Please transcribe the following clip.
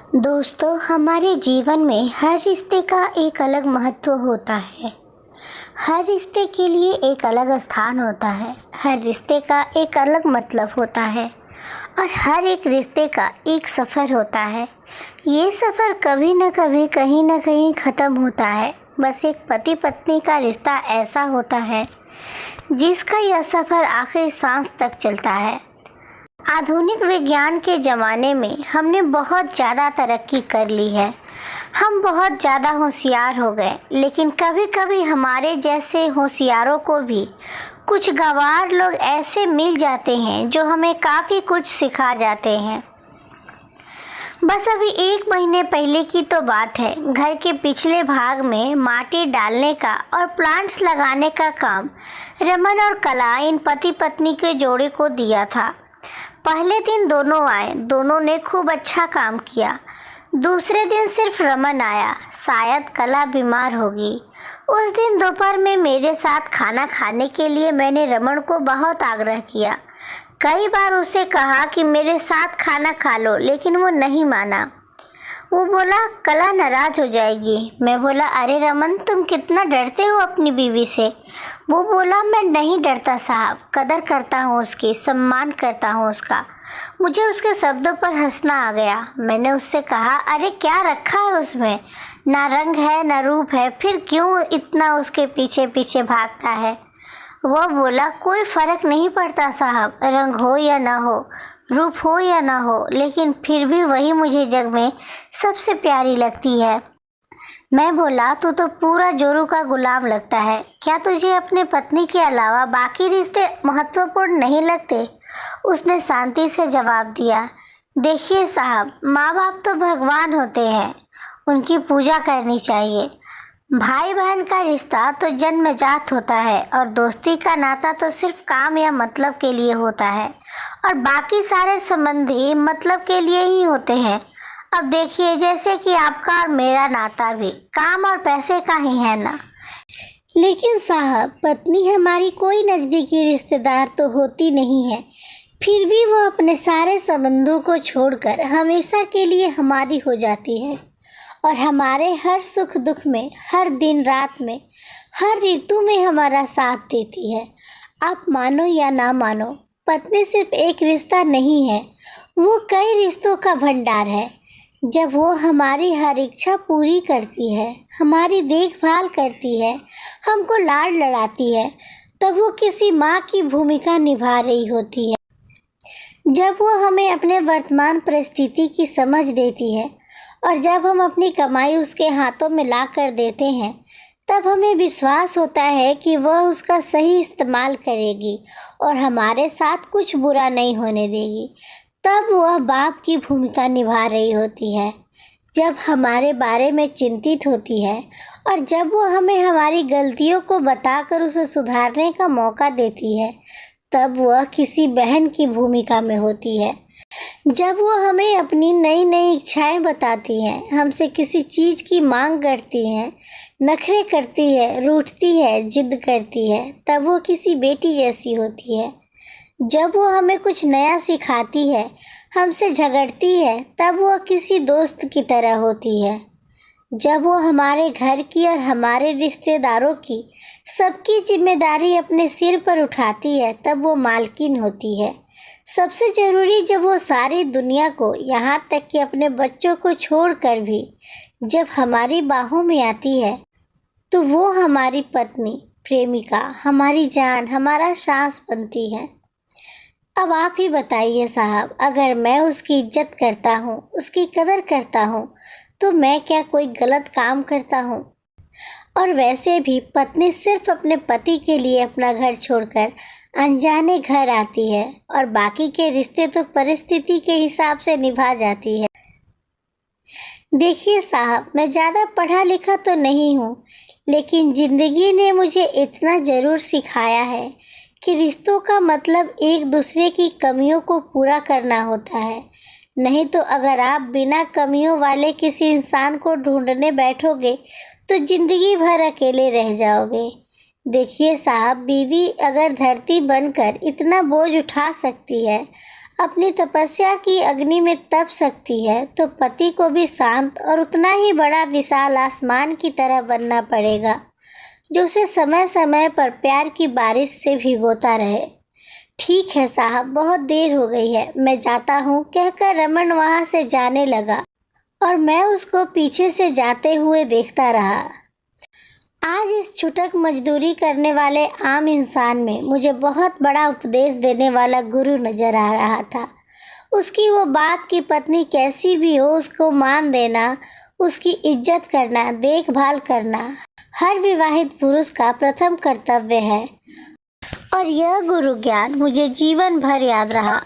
दोस्तों, हमारे जीवन में हर रिश्ते का एक अलग महत्व होता है। हर रिश्ते के लिए एक अलग स्थान होता है। हर रिश्ते का एक अलग मतलब होता है और हर एक रिश्ते का एक सफ़र होता है। ये सफ़र कभी न कभी कहीं न कहीं ख़त्म होता है। बस एक पति पत्नी का रिश्ता ऐसा होता है जिसका यह सफ़र आखिरी सांस तक चलता है। आधुनिक विज्ञान के ज़माने में हमने बहुत ज़्यादा तरक्की कर ली है। हम बहुत ज़्यादा होशियार हो गए, लेकिन कभी कभी हमारे जैसे होशियारों को भी कुछ गंवार लोग ऐसे मिल जाते हैं जो हमें काफ़ी कुछ सिखा जाते हैं। बस अभी 1 महीने पहले की तो बात है। घर के पिछले भाग में माटी डालने का और प्लांट्स लगाने का काम रमन और कला इन पति पत्नी के जोड़े को दिया था। पहले दिन दोनों आए, दोनों ने खूब अच्छा काम किया। दूसरे दिन सिर्फ रमन आया, शायद कला बीमार होगी। उस दिन दोपहर में मेरे साथ खाना खाने के लिए मैंने रमन को बहुत आग्रह किया। कई बार उसे कहा कि मेरे साथ खाना खा लो, लेकिन वो नहीं माना। वो बोला कला नाराज हो जाएगी। मैं बोला अरे रमन, तुम कितना डरते हो अपनी बीवी से। वो बोला मैं नहीं डरता साहब, कदर करता हूँ उसकी, सम्मान करता हूँ उसका। मुझे उसके शब्दों पर हंसना आ गया। मैंने उससे कहा अरे क्या रखा है उसमें, ना रंग है ना रूप है, फिर क्यों इतना उसके पीछे पीछे भागता है। वह बोला कोई फ़र्क नहीं पड़ता साहब, रंग हो या ना हो, रूप हो या ना हो, लेकिन फिर भी वही मुझे जग में सबसे प्यारी लगती है। मैं बोला तू तो पूरा जोरू का गुलाम लगता है, क्या तुझे अपने पत्नी के अलावा बाकी रिश्ते महत्वपूर्ण नहीं लगते। उसने शांति से जवाब दिया, देखिए साहब, माँ बाप तो भगवान होते हैं, उनकी पूजा करनी चाहिए। भाई बहन का रिश्ता तो जन्मजात होता है और दोस्ती का नाता तो सिर्फ काम या मतलब के लिए होता है, और बाकी सारे संबंधी मतलब के लिए ही होते हैं। अब देखिए, जैसे कि आपका और मेरा नाता भी काम और पैसे का ही है ना। लेकिन साहब, पत्नी हमारी कोई नज़दीकी रिश्तेदार तो होती नहीं है, फिर भी वो अपने सारे संबंधों को छोड़कर हमेशा के लिए हमारी हो जाती है और हमारे हर सुख दुख में, हर दिन रात में, हर ऋतु में हमारा साथ देती है। आप मानो या ना मानो, पत्नी सिर्फ एक रिश्ता नहीं है, वो कई रिश्तों का भंडार है। जब वो हमारी हर इच्छा पूरी करती है, हमारी देखभाल करती है, हमको लाड लड़ाती है, तब वो किसी माँ की भूमिका निभा रही होती है। जब वो हमें अपने वर्तमान परिस्थिति की समझ देती है और जब हम अपनी कमाई उसके हाथों में ला कर देते हैं, तब हमें विश्वास होता है कि वह उसका सही इस्तेमाल करेगी और हमारे साथ कुछ बुरा नहीं होने देगी। तब वह बाप की भूमिका निभा रही होती है, जब हमारे बारे में चिंतित होती है और जब वो हमें हमारी गलतियों को बताकर उसे सुधारने का मौका देती है, तब वह किसी बहन की भूमिका में होती है। जब वो हमें अपनी नई नई इच्छाएं बताती हैं, हमसे किसी चीज़ की मांग करती हैं, नखरे करती है, रूठती है, जिद करती है, तब वो किसी बेटी जैसी होती है। जब वो हमें कुछ नया सिखाती है, हमसे झगड़ती है, तब वो किसी दोस्त की तरह होती है। जब वो हमारे घर की और हमारे रिश्तेदारों की सबकी जिम्मेदारी अपने सिर पर उठाती है, तब वो मालकिन होती है। सबसे ज़रूरी, जब वो सारी दुनिया को, यहाँ तक कि अपने बच्चों को छोड़कर भी जब हमारी बाहों में आती है, तो वो हमारी पत्नी, प्रेमिका, हमारी जान, हमारा सांस बनती है। अब आप ही बताइए साहब, अगर मैं उसकी इज्जत करता हूँ, उसकी कदर करता हूँ, तो मैं क्या कोई गलत काम करता हूँ। और वैसे भी पत्नी सिर्फ अपने पति के लिए अपना घर छोड़कर अनजाने घर आती है और बाकी के रिश्ते तो परिस्थिति के हिसाब से निभा जाती है। देखिए साहब, मैं ज़्यादा पढ़ा लिखा तो नहीं हूँ, लेकिन ज़िंदगी ने मुझे इतना ज़रूर सिखाया है कि रिश्तों का मतलब एक दूसरे की कमियों को पूरा करना होता है। नहीं तो अगर आप बिना कमियों वाले किसी इंसान को ढूंढने बैठोगे तो ज़िंदगी भर अकेले रह जाओगे। देखिए साहब, बीवी अगर धरती बनकर इतना बोझ उठा सकती है, अपनी तपस्या की अग्नि में तप सकती है तो पति को भी शांत और उतना ही बड़ा विशाल आसमान की तरह बनना पड़ेगा, जो उसे समय समय पर प्यार की बारिश से भिगोता रहे। ठीक है साहब, बहुत देर हो गई है, मैं जाता हूँ, कहकर रमन वहाँ से जाने लगा और मैं उसको पीछे से जाते हुए देखता रहा। आज इस छुटक मजदूरी करने वाले आम इंसान में मुझे बहुत बड़ा उपदेश देने वाला गुरु नजर आ रहा था। उसकी वो बात कि पत्नी कैसी भी हो उसको मान देना, उसकी इज्जत करना, देखभाल करना हर विवाहित पुरुष का प्रथम कर्तव्य है। और यह गुरु ज्ञान मुझे जीवन भर याद रहा।